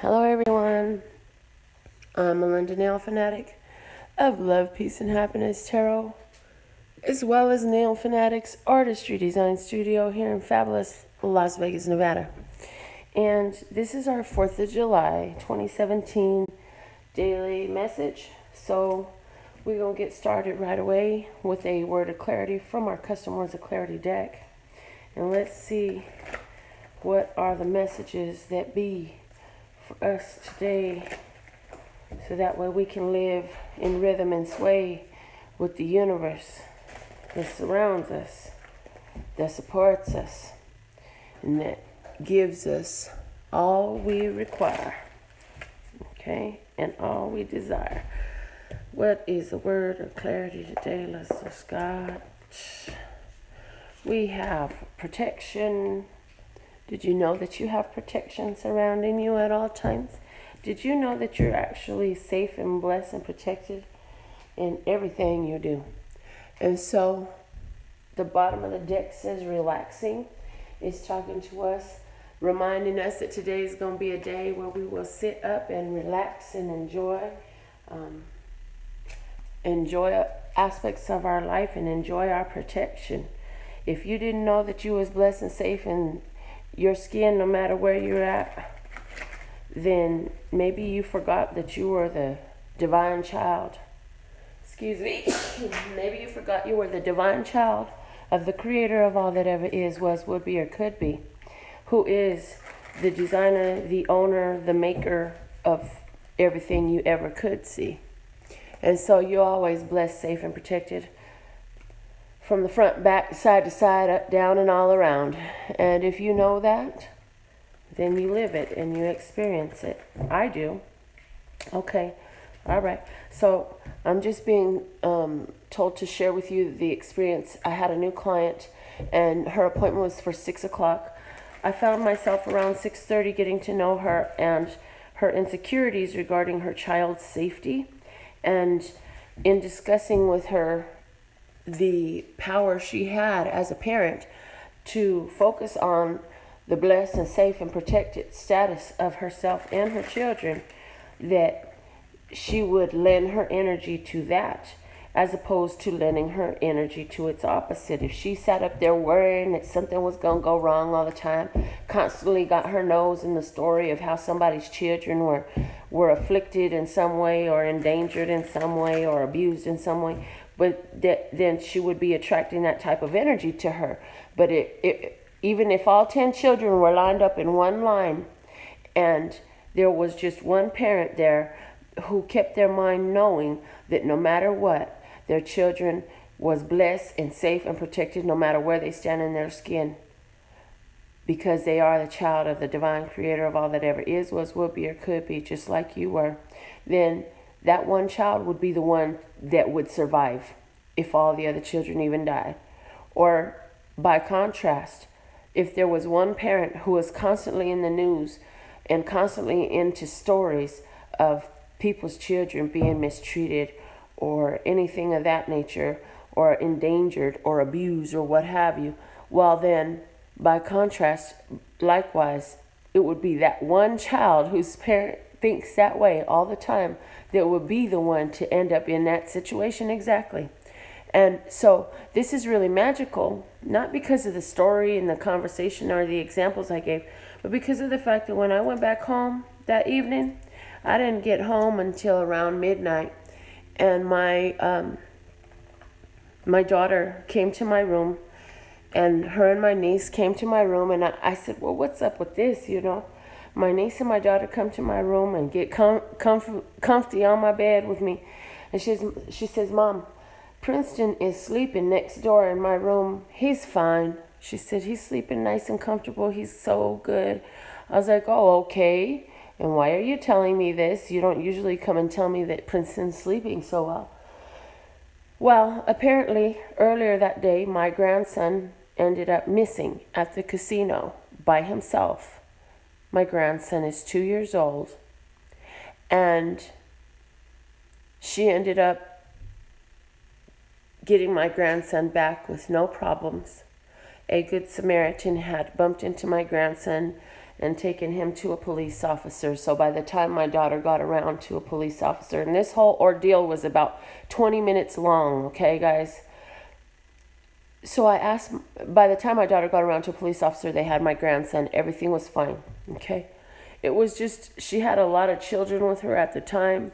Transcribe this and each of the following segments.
Hello everyone, I'm Melinda NailFanatic of Love, Peace, and Happiness Tarot, as well as NailFanatic's Artistry Design Studio here in fabulous Las Vegas, Nevada. And this is our 4th of July 2017 daily message. So we're going to get started right away with a word of clarity from our Custom Words of Clarity deck. And let's see what are the messages that be for us today, so that way we can live in rhythm and sway with the universe that surrounds us, that supports us, and that gives us all we require, okay, and all we desire. What is the word of clarity today? Let's just God. We have protection. Did you know that you have protection surrounding you at all times? Did you know that you're actually safe and blessed and protected in everything you do? And so the bottom of the deck says relaxing. It's talking to us, reminding us that today is going to be a day where we will sit up and relax and enjoy aspects of our life and enjoy our protection. If you didn't know that you was blessed and safe in your skin, no matter where you're at, then maybe you forgot that you were the divine child. Excuse me. Maybe you forgot you were the divine child of the creator of all that ever is, was, would be, or could be, who is the designer, the owner, the maker of everything you ever could see. And so you're always blessed, safe, and protected from the front, back, side to side, up, down, and all around. And if you know that, then you live it and you experience it. I do. Okay. All right. So I'm just being told to share with you the experience. I had a new client, and her appointment was for 6 o'clock. I found myself around 6:30 getting to know her and her insecurities regarding her child's safety. And in discussing with her the power she had as a parent to focus on the blessed and safe and protected status of herself and her children, that she would lend her energy to that as opposed to lending her energy to its opposite. If she sat up there worrying that something was going to go wrong all the time, constantly got her nose in the story of how somebody's children were afflicted in some way or endangered in some way or abused in some way, but then she would be attracting that type of energy to her. But even if all 10 children were lined up in one line and there was just one parent there who kept their mind knowing that no matter what, their children was blessed and safe and protected no matter where they stand in their skin, because they are the child of the divine creator of all that ever is, was, will be, or could be, just like you were, then that one child would be the one that would survive if all the other children even died. Or by contrast, if there was one parent who was constantly in the news and constantly into stories of people's children being mistreated or anything of that nature, or endangered or abused or what have you, well then, by contrast, likewise, it would be that one child whose parent thinks that way all the time that would be the one to end up in that situation exactly. And so this is really magical, not because of the story and the conversation or the examples I gave, but because of the fact that when I went back home that evening, I didn't get home until around midnight, and my daughter came to my room, and her and my niece came to my room, and I said, well, what's up with this, you know? My niece and my daughter come to my room and get comfy on my bed with me, and she says, Mom, Princeton is sleeping next door in my room. He's fine. She said, he's sleeping nice and comfortable. He's so good. I was like, oh, okay. And why are you telling me this? You don't usually come and tell me that Princeton's sleeping so well. Well, apparently, earlier that day, my grandson ended up missing at the casino by himself. My grandson is 2 years old. And she ended up getting my grandson back with no problems. A good Samaritan had bumped into my grandson and taken him to a police officer. So by the time my daughter got around to a police officer, and this whole ordeal was about 20 minutes long, okay, guys? So I asked, by the time my daughter got around to a police officer, they had my grandson. Everything was fine, okay? It was just, she had a lot of children with her at the time.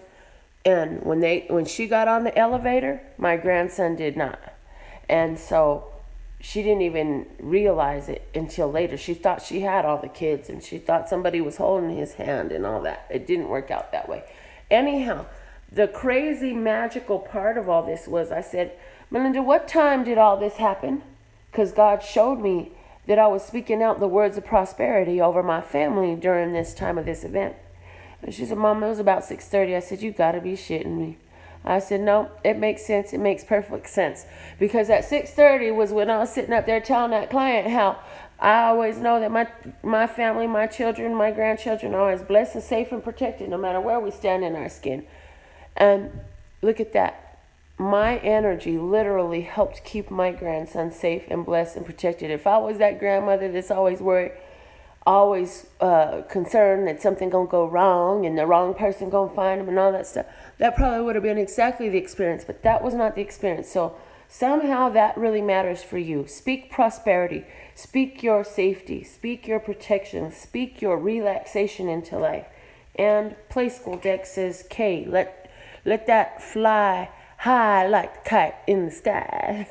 And when she got on the elevator, my grandson did not. And so she didn't even realize it until later. She thought she had all the kids, and she thought somebody was holding his hand and all that. It didn't work out that way. Anyhow, the crazy magical part of all this was, I said, Melinda, what time did all this happen? Because God showed me that I was speaking out the words of prosperity over my family during this time of this event. And she said, Mom, it was about 6:30. I said, you got to be shitting me. I said, no, it makes sense. It makes perfect sense. Because at 6:30 was when I was sitting up there telling that client how I always know that my family, my children, my grandchildren are always blessed and safe and protected no matter where we stand in our skin. And look at that. My energy literally helped keep my grandson safe and blessed and protected. If I was that grandmother that's always worried, always concerned that something gonna go wrong and the wrong person gonna find him and all that stuff, that probably would have been exactly the experience, but that was not the experience. So somehow that really matters for you. Speak prosperity, speak your safety, speak your protection, speak your relaxation into life. And Play School deck says, K, let that fly high like the kite in the sky.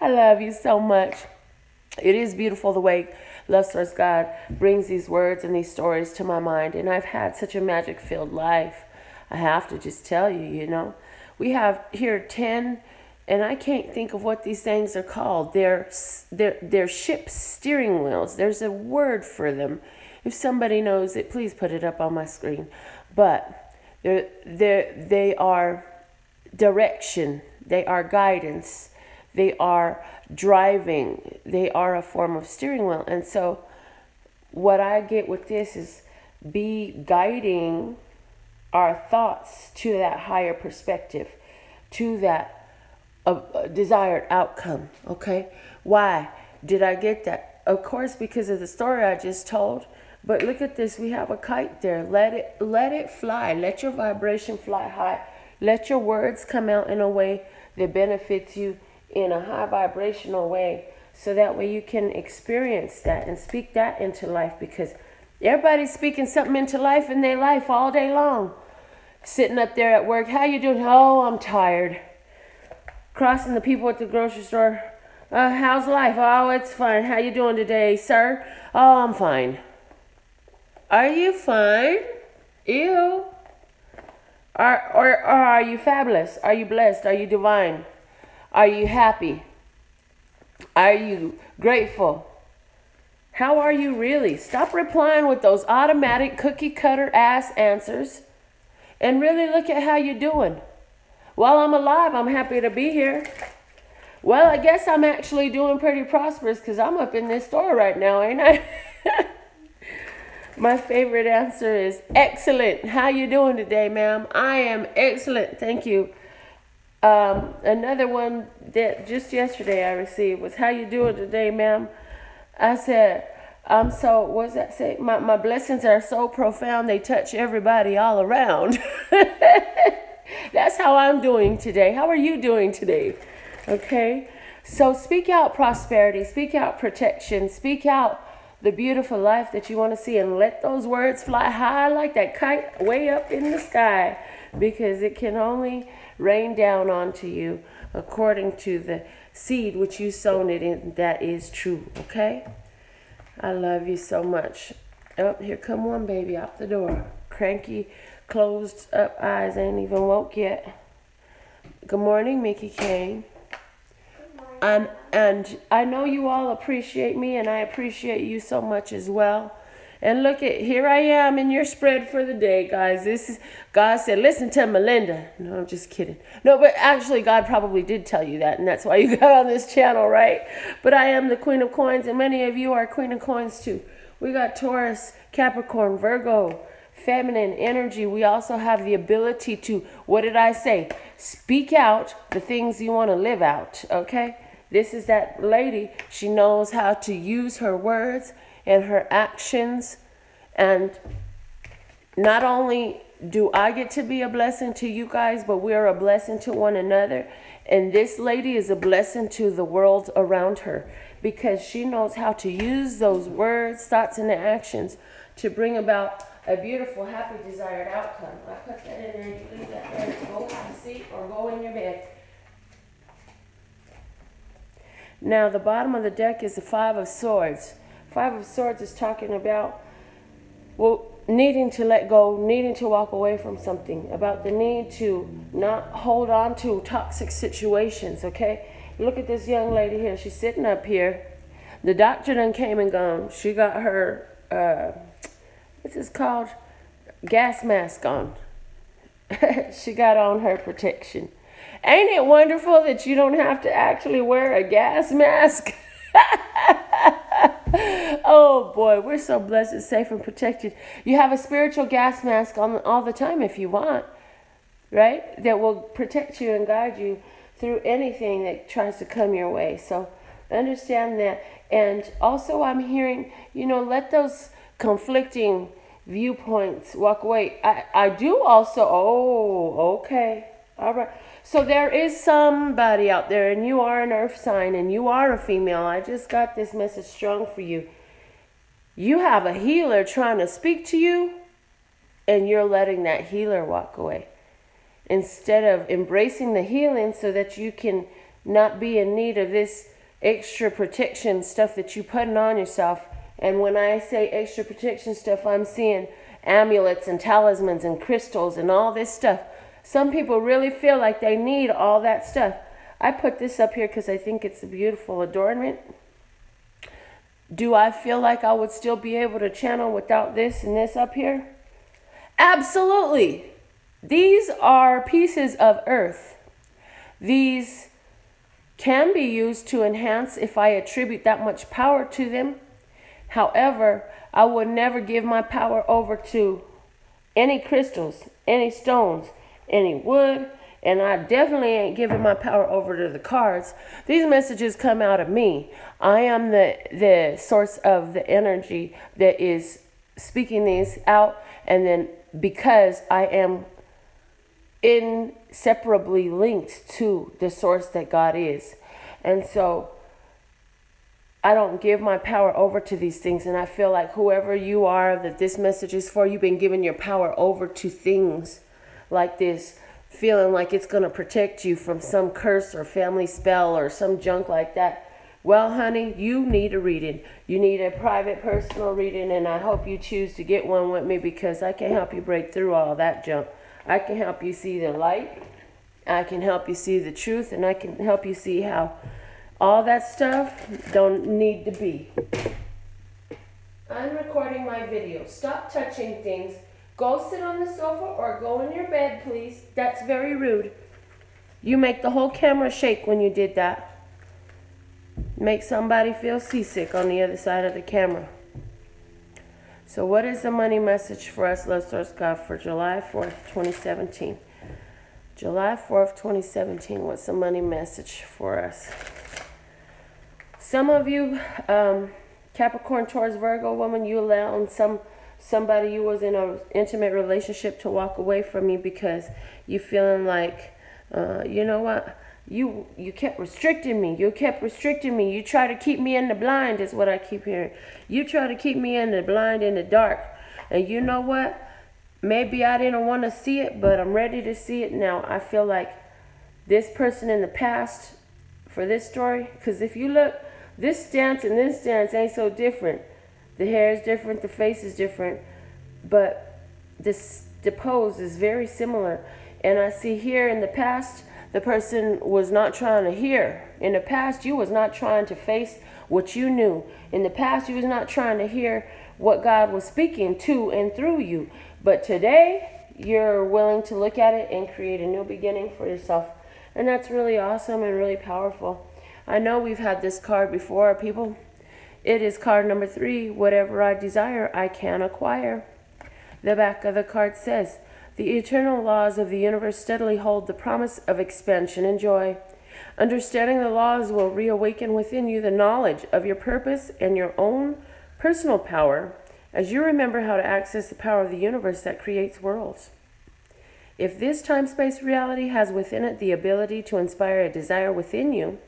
I love you so much. It is beautiful the way Love Source God brings these words and these stories to my mind. And I've had such a magic-filled life. I have to just tell you, you know. We have here 10, and I can't think of what these things are called. They're ship steering wheels. There's a word for them. If somebody knows it, please put it up on my screen. But they are direction, they are guidance, they are driving, they are a form of steering wheel. And so what I get with this is be guiding our thoughts to that higher perspective, to that desired outcome. Okay, why did I get that? Of course, because of the story I just told. But look at this, we have a kite there. Let it fly. Let your vibration fly high. Let your words come out in a way that benefits you in a high vibrational way, so that way you can experience that and speak that into life, because everybody's speaking something into life in their life all day long. Sitting up there at work, how you doing? Oh, I'm tired. Crossing the people at the grocery store, how's life? Oh, it's fine. How you doing today, sir? Oh, I'm fine. Are you fine? Ew. Or are you fabulous? Are you blessed? Are you divine? Are you happy? Are you grateful? How are you really? Stop replying with those automatic cookie cutter ass answers and really look at how you're doing. Well, I'm alive. I'm happy to be here. Well, I guess I'm actually doing pretty prosperous because I'm up in this store right now, ain't I? My favorite answer is excellent. How you doing today, ma'am? I am excellent. Thank you. Another one that just yesterday I received was, how you doing today, ma'am? I said, what does that say? My blessings are so profound, they touch everybody all around. That's how I'm doing today. How are you doing today? Okay. So speak out prosperity, speak out protection, speak out the beautiful life that you want to see, and let those words fly high like that kite way up in the sky, because it can only rain down onto you according to the seed which you sown it in. That is true. Okay. I love you so much. Oh, here come one baby out the door. Cranky, closed up eyes, ain't even woke yet. Good morning, Mickey Kane. And I know you all appreciate me, and I appreciate you so much as well. And look at, here I am in your spread for the day, guys. This is, God said, listen to Melinda. No, I'm just kidding. No, but actually God probably did tell you that, and that's why you got on this channel, right? But I am the Queen of Coins, and many of you are Queen of Coins too. We got Taurus, Capricorn, Virgo, feminine energy. We also have the ability to, what did I say? Speak out the things you want to live out, okay? This is that lady. She knows how to use her words and her actions. And not only do I get to be a blessing to you guys, but we are a blessing to one another. And this lady is a blessing to the world around her, because she knows how to use those words, thoughts, and actions to bring about a beautiful, happy, desired outcome. I put that in there, you leave that there, go have a seat or go in your bed. Now, the bottom of the deck is the Five of Swords. Five of Swords is talking about, well, needing to let go, needing to walk away from something, about the need to not hold on to toxic situations, okay? Look at this young lady here. She's sitting up here. The doctor done came and gone. She got her, what's this called? Gas mask on. She got on her protection. Ain't it wonderful that you don't have to actually wear a gas mask? Oh boy, we're so blessed and safe and protected. You have a spiritual gas mask on all the time if you want, right? That will protect you and guide you through anything that tries to come your way. So understand that. And also I'm hearing, you know, let those conflicting viewpoints walk away. I do also, oh, okay, all right. So there is somebody out there, and you are an earth sign, and you are a female. I just got this message strong for you. You have a healer trying to speak to you, and you're letting that healer walk away. Instead of embracing the healing so that you can not be in need of this extra protection stuff that you're putting on yourself. And when I say extra protection stuff, I'm seeing amulets and talismans and crystals and all this stuff. Some people really feel like they need all that stuff. I put this up here because I think it's a beautiful adornment. Do I feel like I would still be able to channel without this and this up here? Absolutely. These are pieces of earth. These can be used to enhance if I attribute that much power to them. However, I would never give my power over to any crystals, any stones, any wood, and I definitely ain't giving my power over to the cards. These messages come out of me. I am the source of the energy that is speaking these out, and then because I am inseparably linked to the source that God is. And so I don't give my power over to these things, and I feel like whoever you are that this message is for, you've been giving your power over to things like this, feeling like it's going to protect you from some curse or family spell or some junk like that. Well, honey, you need a reading. You need a private, personal reading, and I hope you choose to get one with me, because I can help you break through all that junk. I can help you see the light. I can help you see the truth, and I can help you see how all that stuff don't need to be. I'm recording my video. Stop touching things. Go sit on the sofa or go in your bed, please. That's very rude. You make the whole camera shake when you did that. Make somebody feel seasick on the other side of the camera. So what is the money message for us, Love Source God, for July 4th, 2017? July 4th, 2017, what's the money message for us? Some of you, Capricorn, Taurus, Virgo woman, you allowed somebody you was in an intimate relationship to walk away from you because you feeling like, you know what, you kept restricting me. You kept restricting me. You try to keep me in the blind is what I keep hearing. You try to keep me in the blind, in the dark. And you know what? Maybe I didn't want to see it, but I'm ready to see it now. I feel like this person in the past for this story, because if you look, this dance and this dance ain't so different. The hair is different, the face is different, but the pose is very similar. And I see here in the past, the person was not trying to hear. In the past, you was not trying to face what you knew. In the past, you was not trying to hear what God was speaking to and through you. But today, you're willing to look at it and create a new beginning for yourself. And that's really awesome and really powerful. I know we've had this card before, people. It is card number 3. Whatever I desire, I can acquire. The back of the card says, the eternal laws of the universe steadily hold the promise of expansion and joy. Understanding the laws will reawaken within you the knowledge of your purpose and your own Personal power, as you remember how to access the power of the universe that creates worlds. If this time-space reality has within it the ability to inspire a desire within you,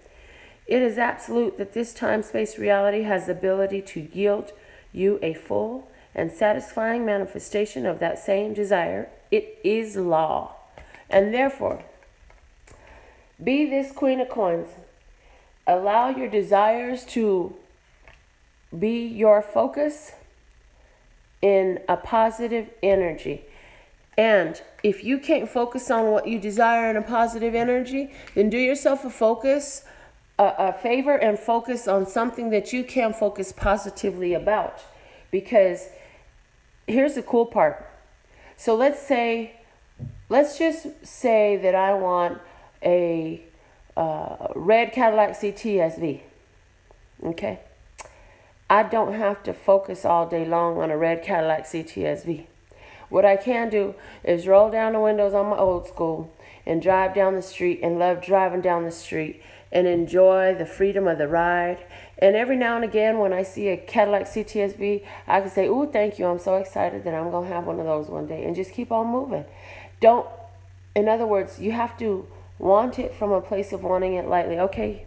it is absolute that this time-space reality has the ability to yield you a full and satisfying manifestation of that same desire. It is law. And therefore, be this Queen of Coins. Allow your desires to be your focus in a positive energy. And if you can't focus on what you desire in a positive energy, then do yourself a favor and focus on something that you can focus positively about. Because here's the cool part. So let's just say that I want a red Cadillac CTSV. Okay? I don't have to focus all day long on a red Cadillac CTSV. What I can do is roll down the windows on my old school and drive down the street and love driving down the street and enjoy the freedom of the ride. And every now and again when I see a Cadillac CTSV, I can say, ooh, thank you. I'm so excited that I'm going to have one of those one day, and just keep on moving. In other words, you have to want it from a place of wanting it lightly. Okay.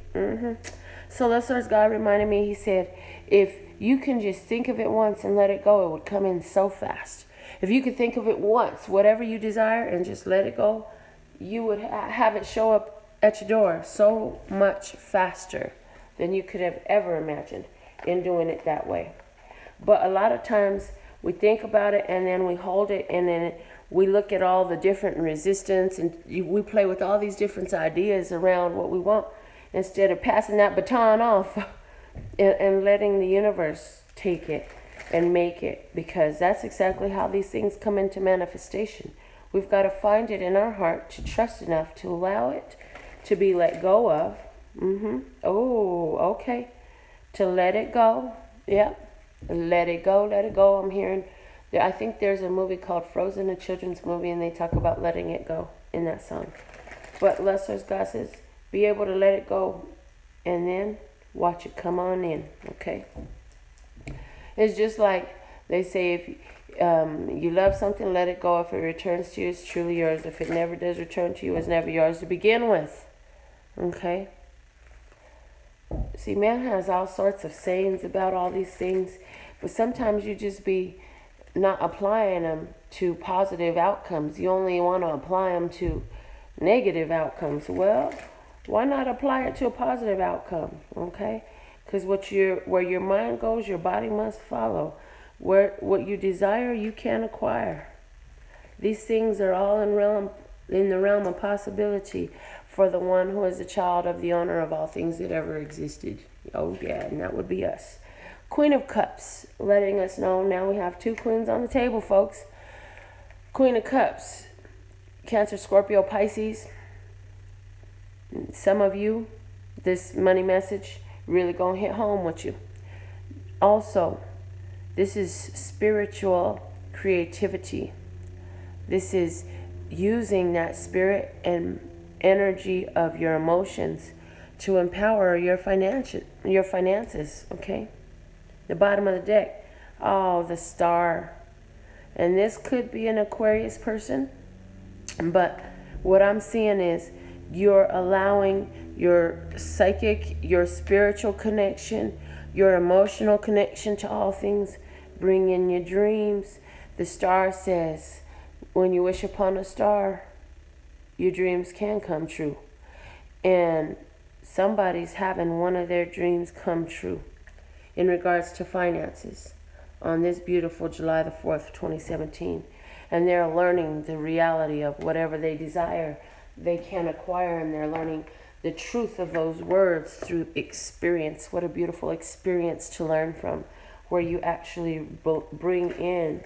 So that's what God reminded me. He said, if you can just think of it once and let it go, it would come in so fast. If you could think of it once, whatever you desire, and just let it go, you would have it show up at your door so much faster than you could have ever imagined in doing it that way. But a lot of times we think about it and then we hold it, and then we look at all the different resistance, and we play with all these different ideas around what we want instead of passing that baton off and letting the universe take it and make it, because that's exactly how these things come into manifestation. We've got to find it in our heart to trust enough to allow it to be let go of. Oh, okay. To let it go. Yep. Let it go, let it go. I'm hearing, I think there's a movie called Frozen, a children's movie, and they talk about letting it go in that song. But Lester's God says, be able to let it go and then watch it come on in, okay? It's just like they say, if you love something, let it go. If it returns to you, it's truly yours. If it never does return to you, it's never yours to begin with, okay? See, man has all sorts of sayings about all these things, but sometimes you just be not applying them to positive outcomes. You only want to apply them to negative outcomes. Well, why not apply it to a positive outcome, okay? Because where your mind goes, your body must follow. What you desire, you can acquire. These things are all in the realm of possibility for the one who is a child of the owner of all things that ever existed. Oh yeah, and that would be us. Queen of Cups, letting us know now we have two queens on the table, folks. Queen of Cups, Cancer, Scorpio, Pisces. Some of you, this money message really gonna hit home with you. Also, this is spiritual creativity. This is using that spirit and energy of your emotions to empower your finances, okay? The bottom of the deck, oh, the Star. And this could be an Aquarius person, but what I'm seeing is you're allowing your psychic, your spiritual connection, your emotional connection to all things, bring in your dreams. The Star says, when you wish upon a star, your dreams can come true. And somebody's having one of their dreams come true in regards to finances on this beautiful July the 4th, 2017. And they're learning the reality of whatever they desire, they can acquire, and they're learning the truth of those words through experience. What a beautiful experience to learn from, where you actually bring in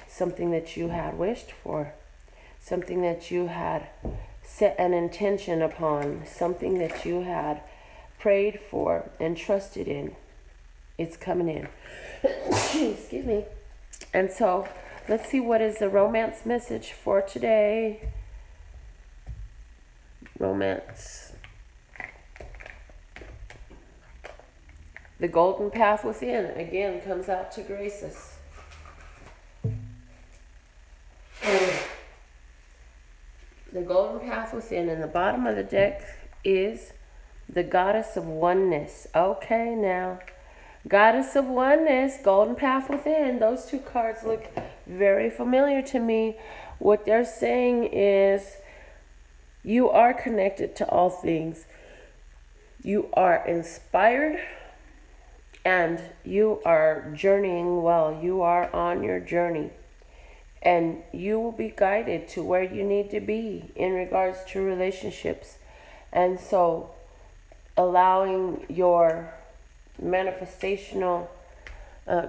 something that you had wished for, something that you had set an intention upon, something that you had prayed for and trusted in. It's coming in. Excuse me. And so let's see, what is the romance message for today? Romance. The golden path within, again, comes out to grace us. The golden path within, and the bottom of the deck is the goddess of oneness. Okay, now, goddess of oneness, golden path within. Those two cards look very familiar to me. What they're saying is you are connected to all things. You are inspired and you are journeying well. You are on your journey. And you will be guided to where you need to be in regards to relationships. And so allowing your manifestational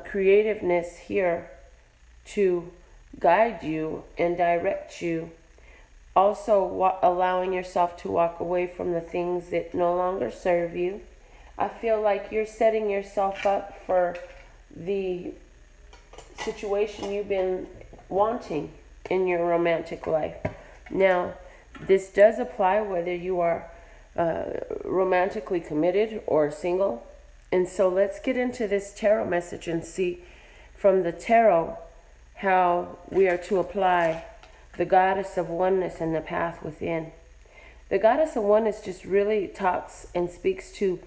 creativeness here to guide you and direct you. Also allowing yourself to walk away from the things that no longer serve you. I feel like you're setting yourself up for the situation you've been wanting in your romantic life. Now, this does apply whether you are romantically committed or single. And so let's get into this tarot message and see from the tarot how we are to apply the goddess of oneness and the path within. The goddess of oneness just really talks and speaks to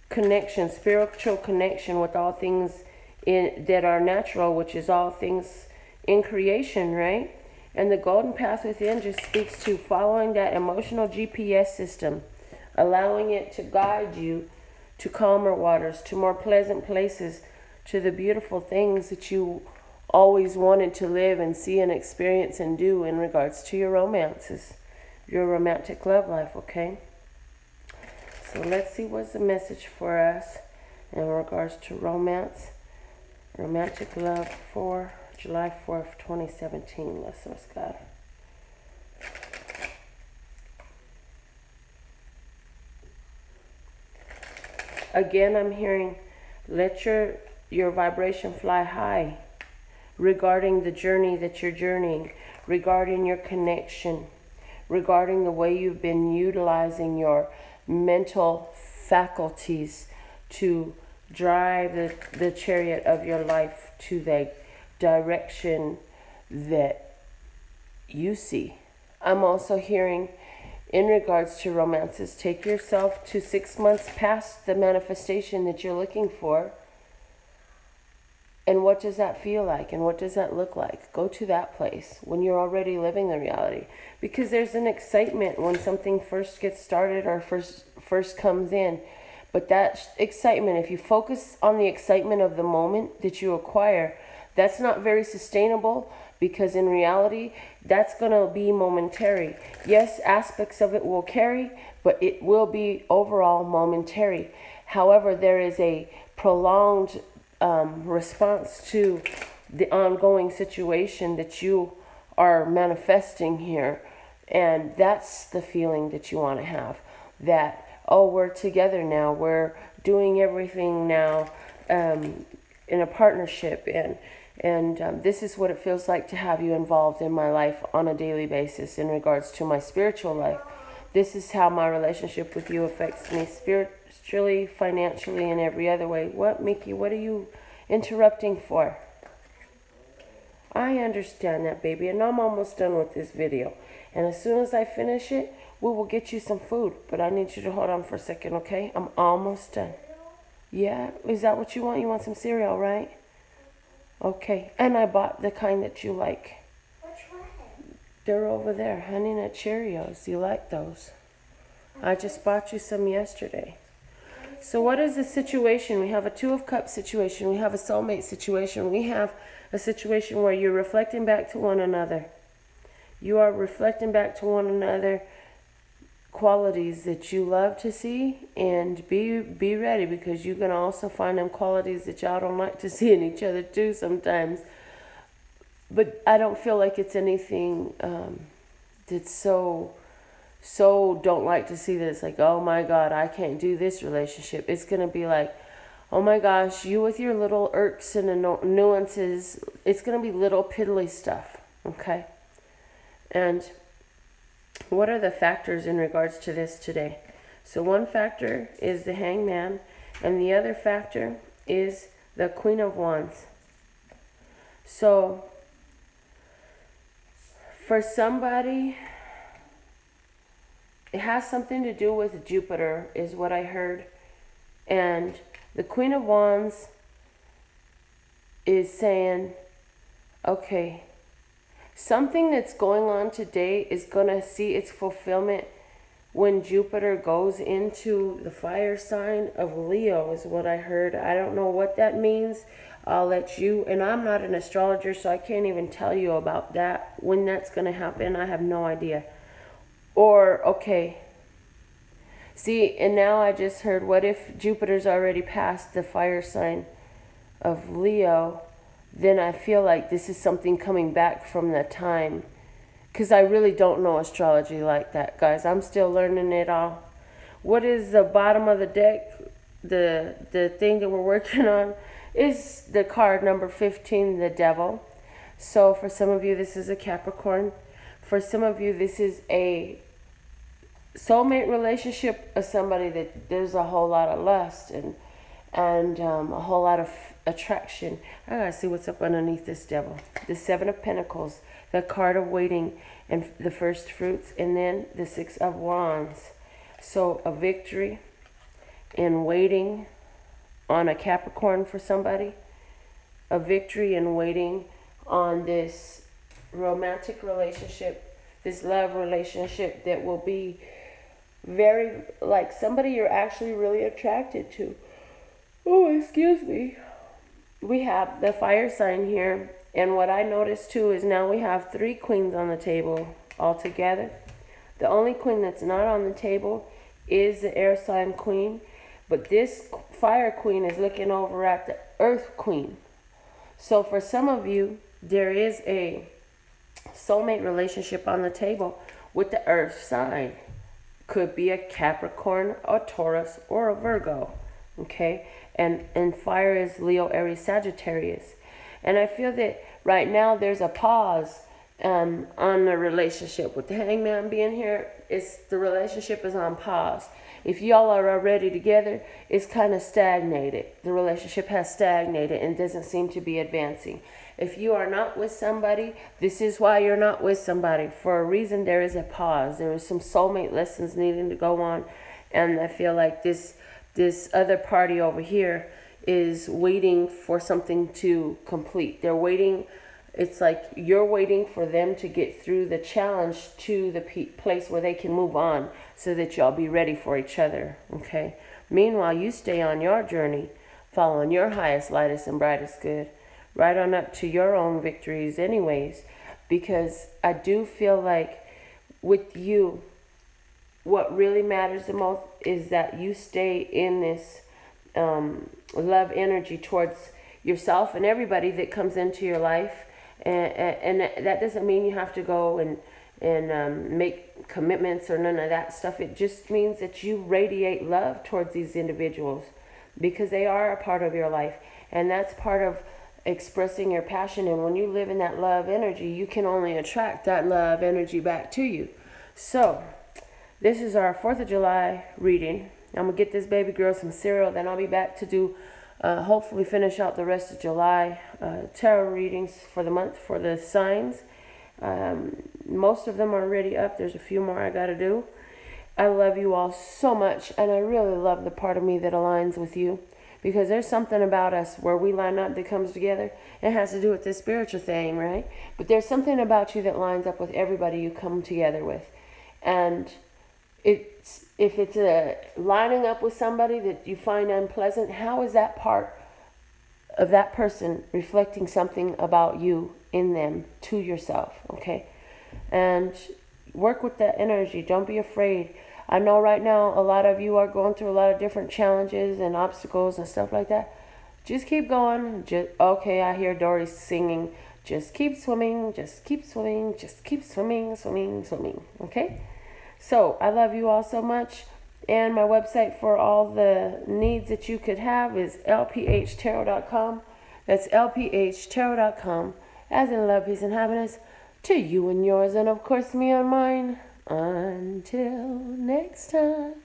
connection, spiritual connection with all things that are natural, which is all things in creation, right? And the golden path within just speaks to following that emotional GPS system, allowing it to guide you to calmer waters, to more pleasant places, to the beautiful things that you always wanted to live and see and experience and do in regards to your romances, your romantic love life, okay? So let's see what's the message for us in regards to romance, romantic love for July 4th, 2017. Let's ask God. Again, I'm hearing, let your vibration fly high regarding the journey that you're journeying, regarding your connection, regarding the way you've been utilizing your mental faculties to drive the chariot of your life to the direction that you see. I'm also hearing, in regards to romances, take yourself to 6 months past the manifestation that you're looking for. And what does that feel like? And what does that look like? Go to that place when you're already living the reality. Because there's an excitement when something first gets started or first comes in. But that excitement, if you focus on the excitement of the moment that you acquire, that's not very sustainable, because in reality, that's going to be momentary. Yes, aspects of it will carry, but it will be overall momentary. However, there is a prolonged response to the ongoing situation that you are manifesting here. And that's the feeling that you want to have. That, oh, we're together now. We're doing everything now in a partnership. And this is what it feels like to have you involved in my life on a daily basis in regards to my spiritual life. This is how my relationship with you affects me spiritually, financially, and every other way. What, Mickey? What are you interrupting for? I understand that, baby, and I'm almost done with this video. And as soon as I finish it, we will get you some food. But I need you to hold on for a second, okay? I'm almost done. Yeah? Is that what you want? You want some cereal, right? Okay. And I bought the kind that you like. Which one? They're over there. Honey Nut Cheerios. You like those? I just bought you some yesterday. So what is the situation? We have a Two of Cups situation. We have a soulmate situation. We have a situation where you're reflecting back to one another. You are reflecting back to one another qualities that you love to see, and be ready, because you're going to also find them qualities that y'all don't like to see in each other too sometimes. But I don't feel like it's anything that's so don't like to see that it's like, oh my God, I can't do this relationship. It's going to be like, oh my gosh, you with your little irks and nuances. It's going to be little piddly stuff, okay? And what are the factors in regards to this today? So one factor is the Hangman, And the other factor is the Queen of Wands. So for somebody, it has something to do with Jupiter, is what I heard. And the Queen of Wands is saying, okay, something that's going on today is going to see its fulfillment when Jupiter goes into the fire sign of Leo, is what I heard. I don't know what that means. I'll let you, and I'm not an astrologer, so I can't even tell you about that. When that's going to happen, I have no idea. Or, okay, see, and now I just heard, what if Jupiter's already past the fire sign of Leo? Then I feel like this is something coming back from that time. Because I really don't know astrology like that, guys. I'm still learning it all. What is the bottom of the deck? The thing that we're working on is the card number 15, the Devil. So for some of you, this is a Capricorn. For some of you, this is a soulmate relationship of somebody that there's a whole lot of lust and a whole lot of attraction. I gotta see what's up underneath this Devil. The Seven of Pentacles, the card of waiting and the first fruits, and then the Six of Wands. So a victory in waiting on a Capricorn for somebody, a victory in waiting on this romantic relationship, this love relationship that will be very like somebody you're actually really attracted to. Oh, excuse me. We have the fire sign here, and what I noticed too is now we have 3 queens on the table altogether. The only queen that's not on the table is the air sign queen, but this fire queen is looking over at the earth queen. So for some of you, there is a soulmate relationship on the table with the earth sign. Could be a Capricorn, a Taurus, or a Virgo. Okay, and fire is Leo, Aries, Sagittarius. And I feel that right now there's a pause on the relationship. With the Hangman being here, the relationship is on pause. If y'all are already together, it's kind of stagnated. The relationship has stagnated and doesn't seem to be advancing. If you are not with somebody, this is why you're not with somebody. For a reason, there is a pause. There is some soulmate lessons needing to go on. And I feel like this other party over here is waiting for something to complete. They're waiting. It's like you're waiting for them to get through the challenge to the place where they can move on so that y'all be ready for each other, okay? Meanwhile, you stay on your journey, following your highest, lightest, and brightest good, right on up to your own victories anyways, because I do feel like with you, what really matters the most is that you stay in this love energy towards yourself and everybody that comes into your life. And that doesn't mean you have to go and make commitments or none of that stuff. It just means that you radiate love towards these individuals because they are a part of your life. And that's part of expressing your passion. And when you live in that love energy, you can only attract that love energy back to you. So this is our 4th of July reading. I'm going to get this baby girl some cereal. Then I'll be back to do hopefully finish out the rest of July tarot readings for the month for the signs. Most of them are already up. There's a few more I got to do. I love you all so much, and I really love the part of me that aligns with you, because there's something about us where we line up that comes together. It has to do with this spiritual thing, right? But there's something about you that lines up with everybody you come together with. And if it's lining up with somebody that you find unpleasant, how is that part of that person reflecting something about you in them to yourself, okay? And work with that energy. Don't be afraid. I know right now a lot of you are going through a lot of different challenges and obstacles and stuff like that. Just keep going. Okay, I hear Dory singing. Just keep swimming, just keep swimming, just keep swimming, swimming, swimming, okay? So I love you all so much, and my website for all the needs that you could have is lphtarot.com. That's lphtarot.com, as in love, peace, and happiness to you and yours, and of course me and mine. Until next time.